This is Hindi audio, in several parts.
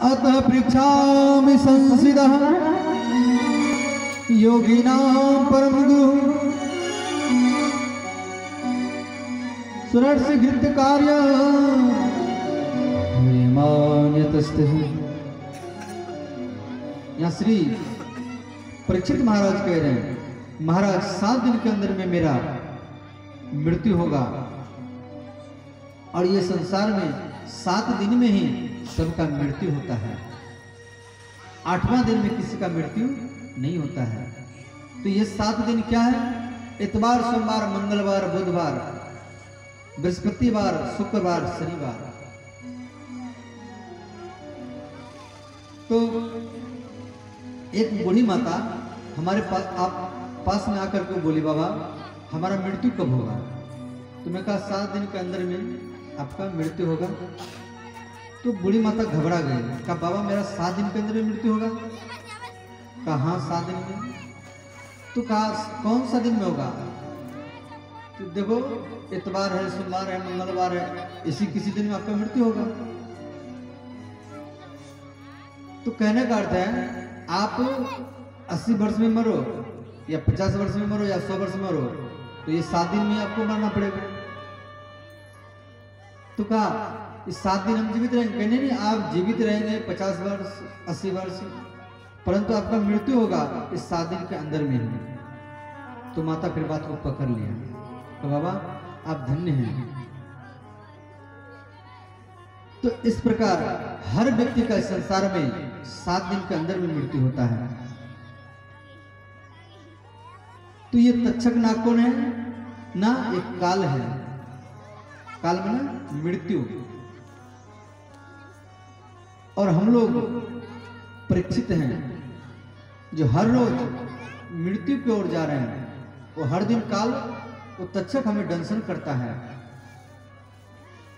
अतः पृच्छामि संसिदः योगिनां परम गुरु सुरस्य घृत कार्य यहाँ श्री परीक्षित महाराज कह रहे हैं, महाराज 7 दिन के अंदर में मेरा मृत्यु होगा और ये संसार में 7 दिन में ही सबका मृत्यु होता है, 8वां दिन में किसी का मृत्यु नहीं होता है। तो ये 7 दिन क्या है? इतवार, सोमवार, मंगलवार, बुधवार, बृहस्पतिवार, शुक्रवार, शनिवार। तो एक बूढ़ी माता हमारे पास में आकर के बोली, बाबा हमारा मृत्यु कब होगा? तो मैं कहा 7 दिन के अंदर में आपका मृत्यु होगा। तो बूढ़ी माता घबरा गई, कहा बाबा मेरा 7 दिन के अंदर में मृत्यु होगा? कहा हाँ 7 दिन में। तो कहा कौन सा दिन में होगा? तो देखो इतवार है, सोमवार है, मंगलवार है, इसी किसी दिन में आपका मृत्यु होगा। तो कहने का अर्थ है आप 80 वर्ष में मरो या 50 वर्ष में मरो या 100 वर्ष में मरो, तो ये 7 दिन में आपको मरना पड़ेगा। तो कहा इस 7 दिन हम जीवित रहेंगे? कहने नहीं, आप जीवित रहेंगे 50 वर्ष 80 वर्ष, परंतु आपका मृत्यु होगा इस 7 दिन के अंदर में ही। तो माता फिर बात को पकड़ लिया, तो बाबा आप धन्य हैं। तो इस प्रकार हर व्यक्ति का इस संसार में 7 दिन के अंदर में मृत्यु होता है। तो ये तक्षक नाग कौन है? ना एक काल है, काल में ना मृत्यु। और हम लोग परीक्षित हैं जो हर रोज मृत्यु की ओर जा रहे हैं। वो हर दिन काल वो तक्षक हमें दंशन करता है,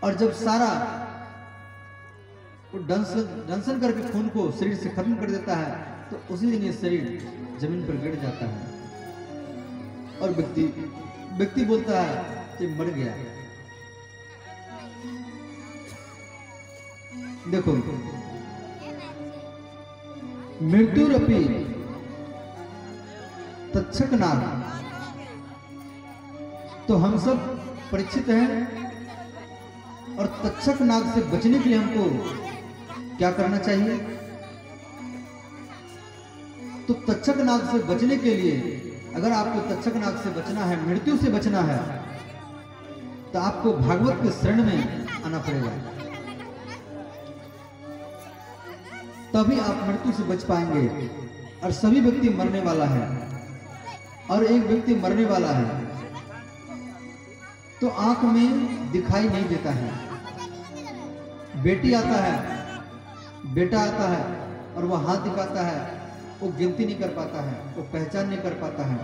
और जब सारा वो दंशन करके खून को शरीर से खत्म कर देता है, तो उसी दिन ये शरीर जमीन पर गिर जाता है और व्यक्ति बोलता है कि मर गया। देखो मृत्युरपि तक्षक नाग। तो हम सब परीक्षित हैं, और तक्षक नाग से बचने के लिए हमको क्या करना चाहिए? तो तक्षक नाग से बचने के लिए, अगर आपको तक्षक नाग से बचना है, मृत्यु से बचना है, तो आपको भागवत के शरण में आना पड़ेगा, तभी आप मृत्यु से बच पाएंगे। और सभी व्यक्ति मरने वाला है, और एक व्यक्ति मरने वाला है तो आंख में दिखाई नहीं देता है। बेटी आता है, बेटा आता है, और वो हाथ दिखाता है, वो गिनती नहीं कर पाता है, वो पहचान नहीं कर पाता है।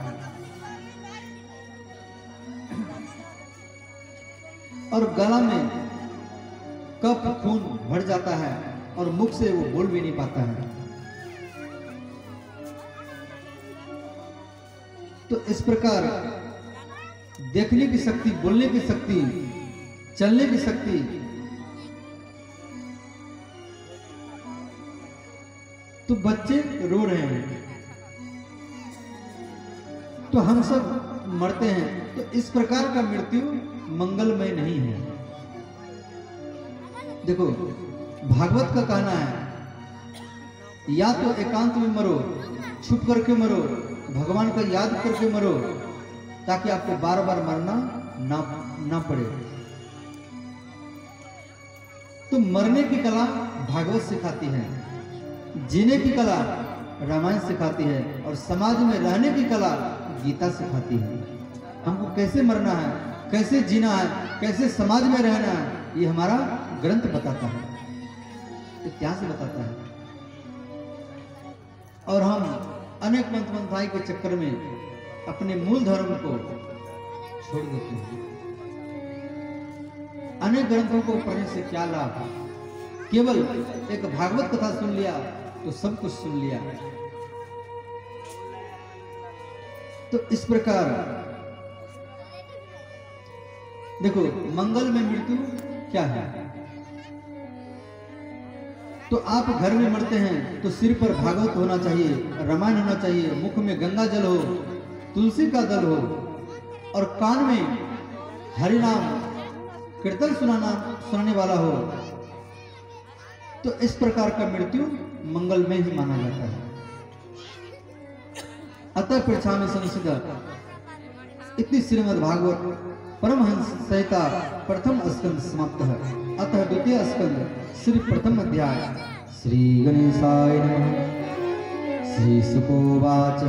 और गला में कफ खून भर जाता है, और मुख से वो बोल भी नहीं पाता है। तो इस प्रकार देखने की शक्ति, बोलने की शक्ति, चलने की शक्ति, तो बच्चे रो रहे हैं, तो हम सब मरते हैं। तो इस प्रकार का मृत्यु मंगलमय नहीं है। देखो भागवत का कहना है, या तो एकांत में मरो, छुप करके मरो, भगवान का याद करके मरो, ताकि आपको बार बार मरना ना पड़े। तो मरने की कला भागवत सिखाती है, जीने की कला रामायण सिखाती है, और समाज में रहने की कला गीता सिखाती है। हमको कैसे मरना है, कैसे जीना है, कैसे समाज में रहना है, ये हमारा ग्रंथ बताता है, इतिहास बताता है। और हम अनेक मंथ मंथाई के चक्कर में अपने मूल धर्म को छोड़ देते हैं। अनेक ग्रंथों को पढ़ने से क्या लाभ? केवल एक भागवत कथा सुन लिया तो सब कुछ सुन लिया। तो इस प्रकार देखो मंगल में मृत्यु क्या है? तो आप घर में मरते हैं तो सिर पर भागवत होना चाहिए, रामायण होना चाहिए, मुख में गंगा जल हो, तुलसी का दल हो और कान में हरि नाम कीर्तन सुनाने वाला हो, तो इस प्रकार का मृत्यु मंगलमय ही माना जाता है। अतः पृछामि संसिदा इति श्रीमद् भागवत परमहंस संहिता प्रथम स्कंद समाप्त है। अतः द्वितीय स्कंद श्री प्रथम अध्याय। श्री गणेशाय नमः। श्री सुकोवाच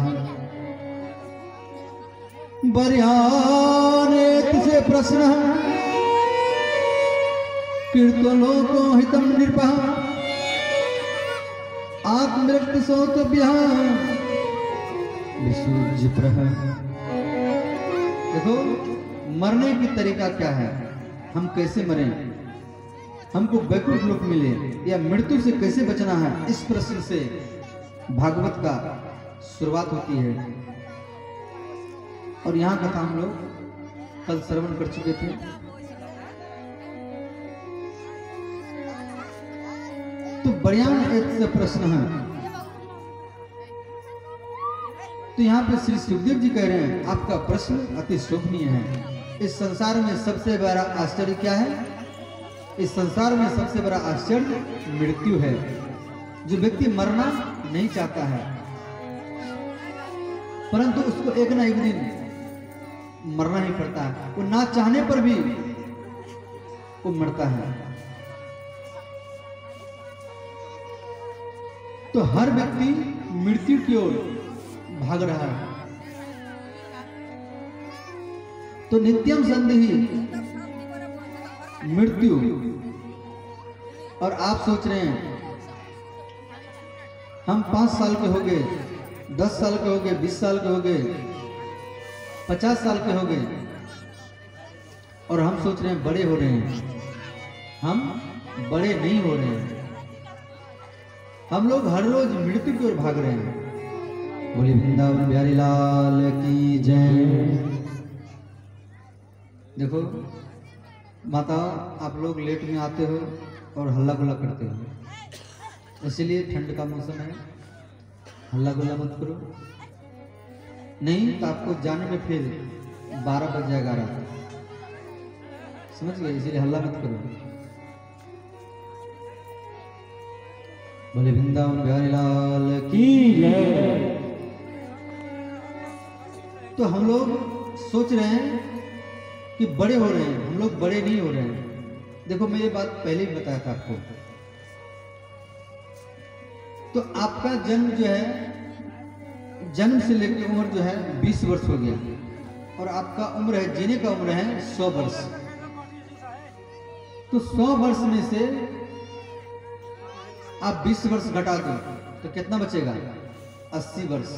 बर्याने तुझे प्रश्न कीर्तनोको हितम नृपः आत्मृत सोतभ्य विसूज्य प्रह। देखो मरने की तरीका क्या है, हम कैसे मरें, हमको वैकुंठ लोक मिले या मृत्यु से कैसे बचना है, इस प्रश्न से भागवत का शुरुआत होती है। और यहाँ कथा हम लोग कल श्रवण कर चुके थे। तो बर्यान एक से प्रश्न है, तो यहाँ पे श्री सुखदेव जी कह रहे हैं आपका प्रश्न अति शोभनीय है। इस संसार में सबसे बड़ा आश्चर्य क्या है? इस संसार में सबसे बड़ा आश्चर्य मृत्यु है। जो व्यक्ति मरना नहीं चाहता है परंतु उसको एक ना एक दिन मरना ही पड़ता है, वो ना चाहने पर भी वो मरता है। तो हर व्यक्ति मृत्यु की ओर भाग रहा है। तो नित्यम संदेही मृत्यु। और आप सोच रहे हैं हम 5 साल के हो गए, 10 साल के हो गए, 20 साल के हो गए, 50 साल के हो गए और हम सोच रहे हैं बड़े हो रहे हैं। हम बड़े नहीं हो रहे हैं। हम लोग हर रोज मृत्यु की ओर भाग रहे हैं। बोले वृंदावन बिहारी लाल की जय। देखो माता, आप लोग लेट में आते हो और हल्ला गुल्ला करते हो, इसीलिए ठंड का मौसम है, हल्ला गुल्ला मत करो, नहीं तो आपको जाने में फिर 12 बज जाएगा रात, समझ गए? इसीलिए हल्ला मत करो। बोले वृंदावन बिहारी लाल की जय। तो हम लोग सोच रहे हैं कि बड़े हो रहे हैं, हम लोग बड़े नहीं हो रहे हैं। देखो मैं ये बात पहले भी बताया था आपको। तो आपका जन्म जो है, जन्म से लेकर उम्र जो है 20 वर्ष हो गया और आपका उम्र है, जीने का उम्र है 100 वर्ष। तो 100 वर्ष में से आप 20 वर्ष घटा दो तो कितना बचेगा? 80 वर्ष।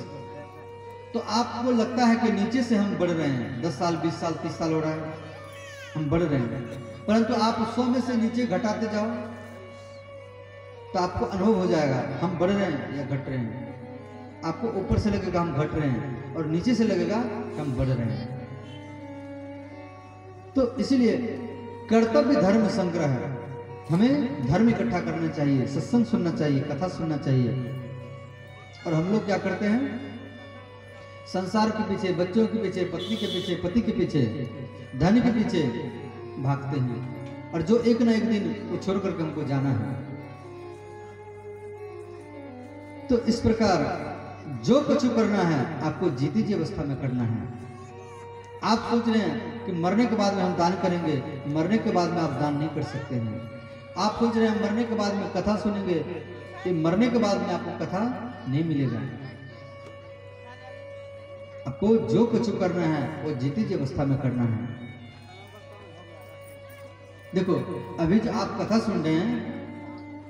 तो आपको लगता है कि नीचे से हम बढ़ रहे हैं, 10 साल 20 साल 30 साल हो रहा है, हम बढ़ रहे हैं, परंतु आप 100 में से नीचे घटाते जाओ तो आपको अनुभव हो जाएगा हम बढ़ रहे हैं या घट रहे हैं। आपको ऊपर से लगेगा हम घट रहे हैं और नीचे से लगेगा हम बढ़ रहे हैं। तो इसलिए कर्तव्य धर्म संग्रह है, हमें धर्म इकट्ठा करना चाहिए, सत्संग सुनना चाहिए, कथा सुनना चाहिए। और हम लोग क्या करते हैं? संसार के पीछे, बच्चों के पीछे, पत्नी के पीछे, पति के पीछे, धन के पीछे भागते हैं और जो एक ना एक दिन वो छोड़ करके हमको जाना है। तो इस प्रकार जो कुछ करना है आपको जीती जी अवस्था में करना है। आप सोच रहे हैं कि मरने के बाद में हम दान करेंगे, मरने के बाद में आप दान नहीं कर सकते हैं। आप सोच रहे हैं मरने के बाद में कथा सुनेंगे, कि मरने के बाद में आपको कथा नहीं मिलेगा। आपको जो कुछ करना है वो जीती जी अवस्था में करना है। देखो अभी जो आप कथा सुन रहे हैं,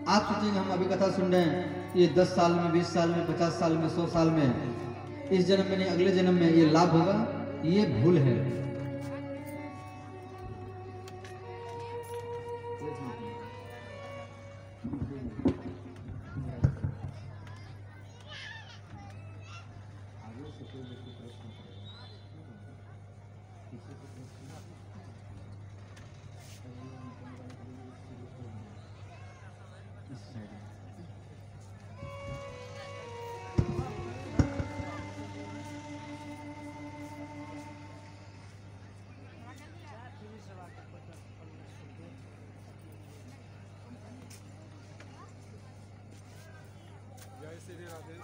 आप सोचेंगे हम अभी कथा सुन रहे हैं, ये 10 साल में, 20 साल में, 50 साल में, 100 साल में, इस जन्म में नहीं अगले जन्म में ये लाभ होगा। ये भूल है। श्री राधे।